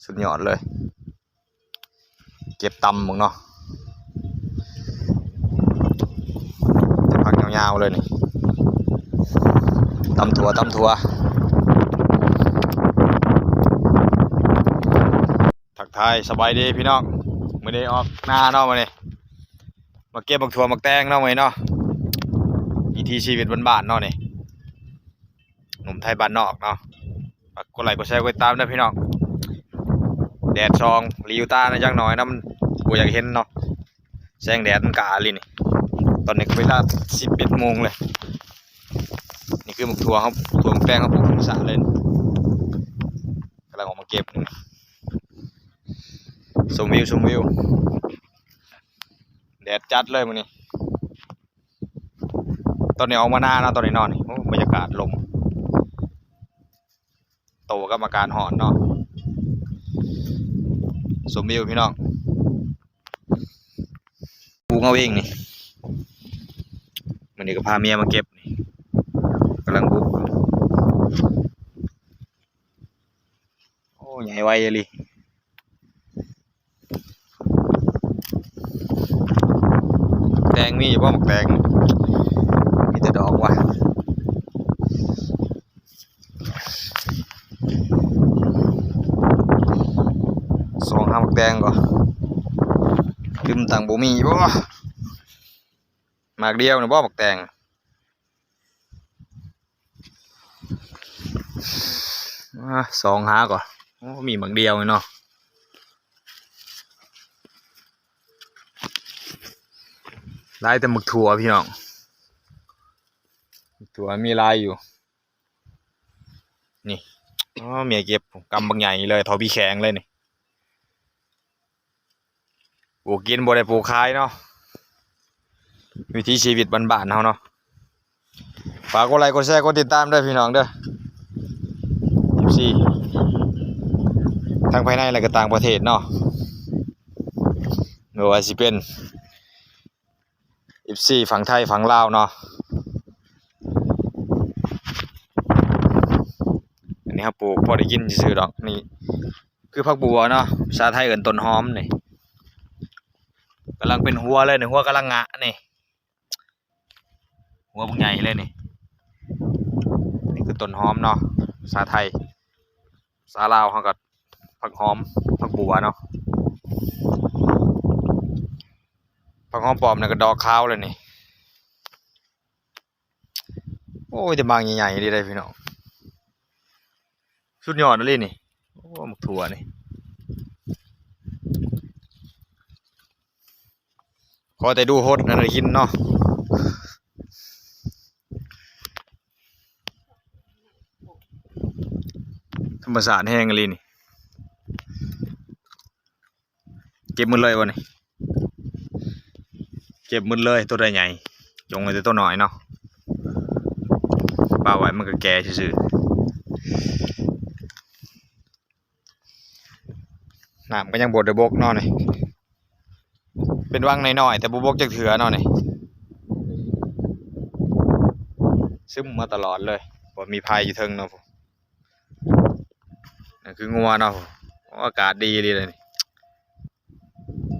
สุดยอดเลยเก็บตำมึงเนาะจะพักยาวๆเลยนี่ตำถั่วทักทายสบายดีพี่น้องไม่ได้ออกหน้าเนาะมาเนี่ยมาเก็บบักถั่วบักแตงเนาะมาเนาะวิถีชีวิตบ้านๆเนาะนี่หนุ่มไทยบ้านนอกเนาะกดไลค์กดแชร์กดติดตามด้วยพี่น้องแดดซองรีวิวตาในจังหน่อยนะมันกูอยากเห็นเนาะแสงแดดมันกาลินี่ตอนนี้ก็เวลา11 โมงเลยนี่คือหมกถั่วครับถั่วหมกแตงครับปลูกในสระเลยกำลังออกมาเก็บชมวิวแดดจัดเลยมันนี่ตอนนี้ออกมาหน้านะตอนนี้นอนนี่บรรยากาศลมโตกับอาการหอนเนาะชมวิวพี่น้องปลูกเอาเองนี่มันนี่ก็พาเมียมาเก็บนี่กำลังบุกโอ้ใหญ่ไวเลยแตงมีอยู่ป่ะหมกแตงมีแต่ดอกว่ะสองห้าหมกแตงก่อนลืมตังบุมีป่ะหมากเดียวนะป่ะหมกแตงสองหาก่อนมีหมากเดียวเนาะลายแต่หมึกถั่วพี่น้องถั่วมีลายอยู่นี่เมียเก็บกำบางใหญ่เลยทอพี่แข็งเลยนี่ปลูกกินบ่ได้ปลูกขายเนาะวิถีชีวิตบ้านๆเฮาเนาะฝากกดไลค์กดแชร์กดติดตามด้วยพี่น้องเด้อ14ทั้งภายในและก็ต่างประเทศเนาะไม่ว่าสิเป็น14ฝั่งไทยฝั่งลาวเนาะอันนี้ครับปลูกพอได้กินซื่อๆดอกนี่คือผักบัวเนาะภาษาไทยเอิ้นต้นหอมนี่กำลังเป็นหัวเลยนี่หัวกำลังงะนี่หัวบุกใหญ่เลยนี่นี่คือต้นหอมเนาะภาษาไทยภาษาลาวเขาก็ผักหอมผักบัวเนาะผักหอมปลอมเนี่ยก็ดอกขาวเลยนี่โอ้ยแต่บางใหญ่ๆดีเลยพี่น้องสุดยอดเลยนี่โอ้หมกถั่วนี่ขอแต่ดูฮดนั่นเลยกินเนาะธรรมศาสตร์แห้งเลยนี่เก็บมือเลยวะนี่เก็บมือเลยตัวใหญ่จงไว้แต่ตัวน้อยเนาะปลาไว้มันก็แก่ซื่อน้ำก็ยังบดได้บกเนาะนี่เป็นวังน้อยๆแต่บกจักเถื่อเนาะนี่ซึมมาตลอดเลยบ่มีภัยอยู่เทิงเนาะนั่นคืองัวเนาะอากาศดีเลยนี่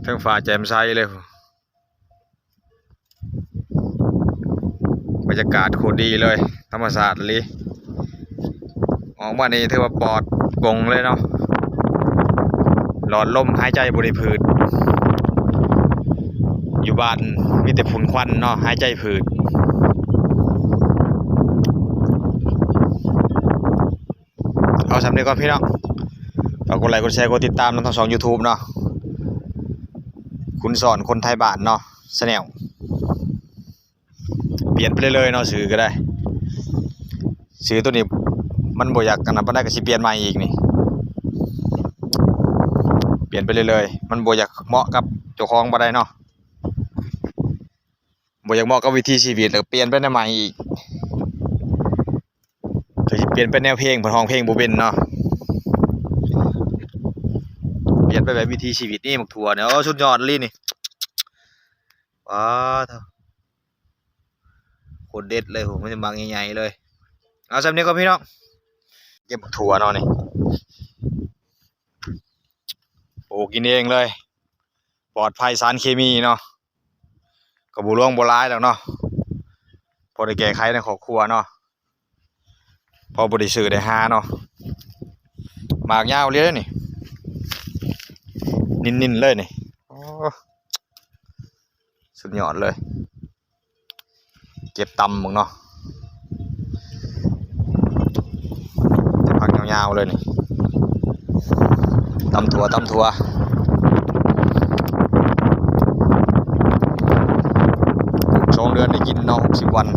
เทิงฟ้าแจ่มใสเลยบรรยากาศโคตรดีเลยธรรมศาสตร์เลยออกมานี่ถือว่าปลอดโปร่งเลยเนาะหลอดลมหายใจบริพืชอยู่บ้านมีแต่ฝุ่นควันเนาะหายใจพืชเอาสำเร็จก่อนพี่น้องฝากกดไลค์กดแชร์กดติดตามทั้ง2 YouTube เนาะคุณสอนคนไทยบ้านเนาะแนลเปลี่ยนไปเลยเนาะสื่อก็ได้สื่อตัวนี้มันบ่อยากกันนะบ่ได้ก็สิเปลี่ยนใหม่อีกนี่เปลี่ยนไปเลยมันบ่อยากเหมาะกับเจ้าของบ่ได้เนาะบ่อยากเหมาะกับวิถีชีวิตแล้วเปลี่ยนไปใหม่อีกก็สิเปลี่ยนเป็นแนวเพลงเพิ่นร้องเพลงบ่เป็นเนาะเปลี่ยนไปแบบวิถีชีวิตนี่หมกถั่วเนี่ยโอ้สุดยอดเลยนี่ว้าวโคตรเด็ดเลยผมมันจะบางใหญ่ๆเลยเอาสำเนียงก่อนพี่น้อง เก็บถั่วเนาะนี่ปลูกกินเองเลยปลอดภัยสารเคมีเนาะก็บ่ร่วงบ่ร้ายแล้วเนาะพอได้แก้ไขในครอบครัวเนาะพอบ่ได้ซื้อได้หาเนาะหมากยาวเลยนี่นิ่นๆเลยนี่โอ้สุดยอดเลยเก็บตำมึงเนาะจะพักยาวๆเลยนี่ตำถั่ว2 เดือนได้กินเนาะ60 วัน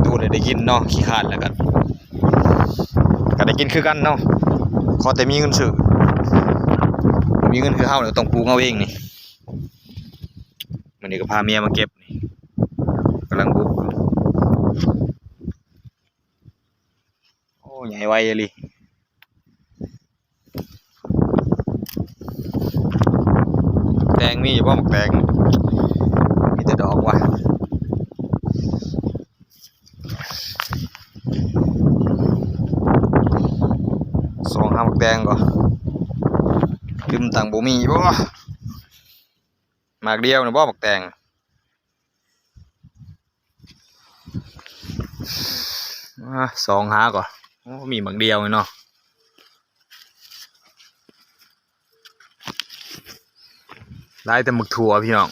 ดูเลยได้กินเนาะขี้ขาดแล้วกันก็ได้กินคือกันเนาะขอแต่มีเงินซื้อมีเงินคือเฮาเนี่ยต้องปลูกเอาเองนี่มื้อนี้ก็พาเมียมาเก็บนี่กำลังบุกโอ้ใหญ่ไวเลยแตงมีอยู่บ่หมกแตงมีแต่ดอกว่ะ2 หาหมกแตงก่อนลืมตังบ่มีบ่หมากเดียวนะบ่หมกแตง2 หาก่อนโอ้มีหมากเดียวเนาะลายแต่หมึกถั่วพี่น้อง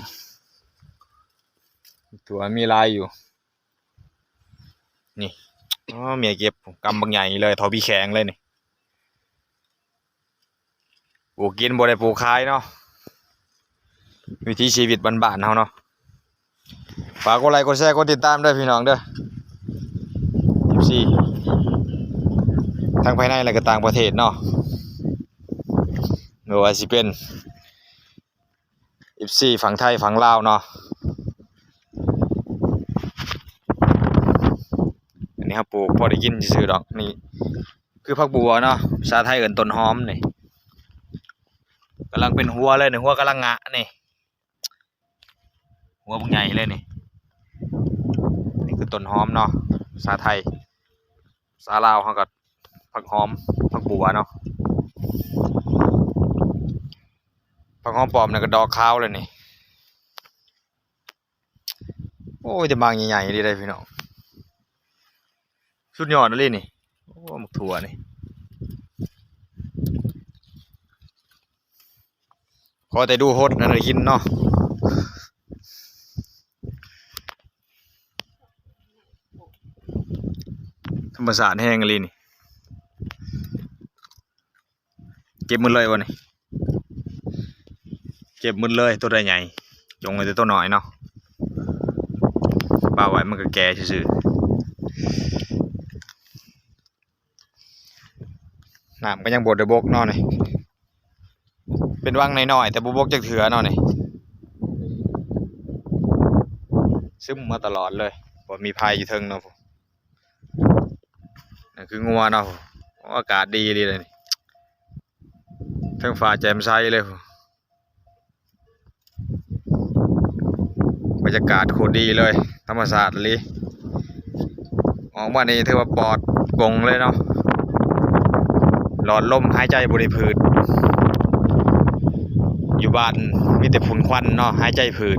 หมึกถั่วมีลายอยู่นี่อ๋อเมียเก็บกำบางใหญ่เลยทอพี่แข็งเลยนี่ปลูกกินบ่ได้ปลูกขายเนาะวิถีชีวิตบ้านๆเฮาเนาะฝากกดไลค์กดแชร์กดติดตามด้วยพี่น้องเด้อทั้งภายในและก็ต่างประเทศเนาะไม่ว่าสิเป็น14ฝั่งไทยฝั่งลาวเนาะอันนี้ครับปลูกพอได้กินซื่อๆดอกนี่คือผักบัวเนาะภาษาไทยเอิ้นต้นหอมนี่กำลังเป็นหัวเลยนี่หัวกำลังงะนี่หัวบุ้งใหญ่เลยนี่นี่คือต้นหอมเนาะภาษาไทยภาษาลาวเขาก็ผักหอมผักบัวเนาะผักหอมปลอมเนี่ยก็ดอกขาวเลยนี่โอ้ยแต่บางใหญ่ๆดีเลยพี่น้องสุดยอดเลยนี่โอ้หมกถั่วนี่ขอแต่ดูโฮดอะไรกินเนาะธรรมศาสตร์แห้งเลยนี่เก็บมือเลยวะนี่เก็บมือเลยตัวใหญ่จงไว้แต่ตัวน้อยเนาะปลาไว้มันก็แก่ซื่อๆน้ำก็ยังบดได้บกเนาะนี่เป็นวังน้อยๆแต่บ่บกจักเถือเนาะนี่ซึมมาตลอดเลยบ่มีภัยอยู่เทิงเนาะนั่นคืองัวเนาะอากาศดีเลยนี่เทิงฟ้าแจ่มใสเลยบรรยากาศโคตรดีเลยธรรมศาสตร์เลยออกมานี่ถือว่าปลอดโปร่งเลยเนาะหลอดลมหายใจบริพืชอยู่บ้านมีแต่ฝุ่นควันเนาะหายใจผืด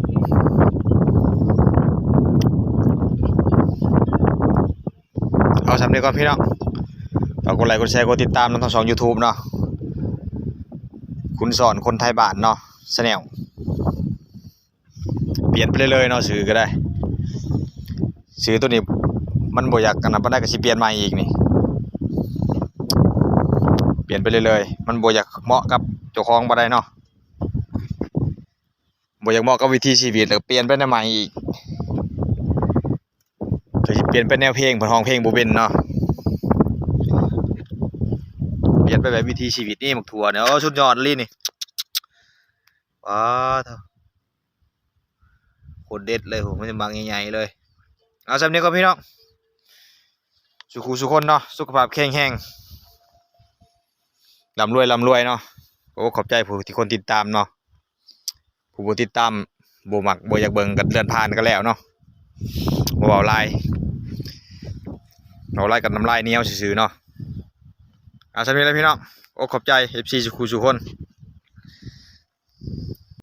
เอาสำเร็จก่อนพี่น้องฝากกดไลค์กดแชร์กดติดตามทั้ง2 YouTube เนาะคุณสอนคนไทยบ้านเนาะแนลเปลี่ยนไปเลยเนาะสื่อก็ได้สื่อตัวนี้มันบ่อยากกันนะบ่ได้ก็สิเปลี่ยนใหม่อีกนี่เปลี่ยนไปเลยมันบ่อยากเหมาะกับเจ้าของบ่ได้เนาะบ่อยากเหมาะกับวิถีชีวิตแล้วเปลี่ยนไปแนวใหม่อีกก็สิเปลี่ยนไปแนวเพลงเพิ่นร้องเพลงบ่เป็นเนาะเปลี่ยนไปแบบวิถีชีวิตนี่หมกถั่วเนี่ยโอ้สุดยอดเลยนี่ว้าวโคตรเด็ดเลยผมมันจะบางใหญ่ๆเลยเอาสำเนียงก็พี่น้องสุคนเนาะสุขภาพแข็งแรงร่ำรวยเนาะโอ้ขอบใจผู้ที่คนติดตามเนาะผู้ติดตามบ่มักบ่อยากเบิ่งกันเลื่อนผ่านก็แล้วเนาะ บ่เว้าลายเอาลายกับน้ำลายเหนียวซื่อๆเนาะสำหรับนี้แหละพี่น้องโอ้ขอบใจ FC สุขุสุคน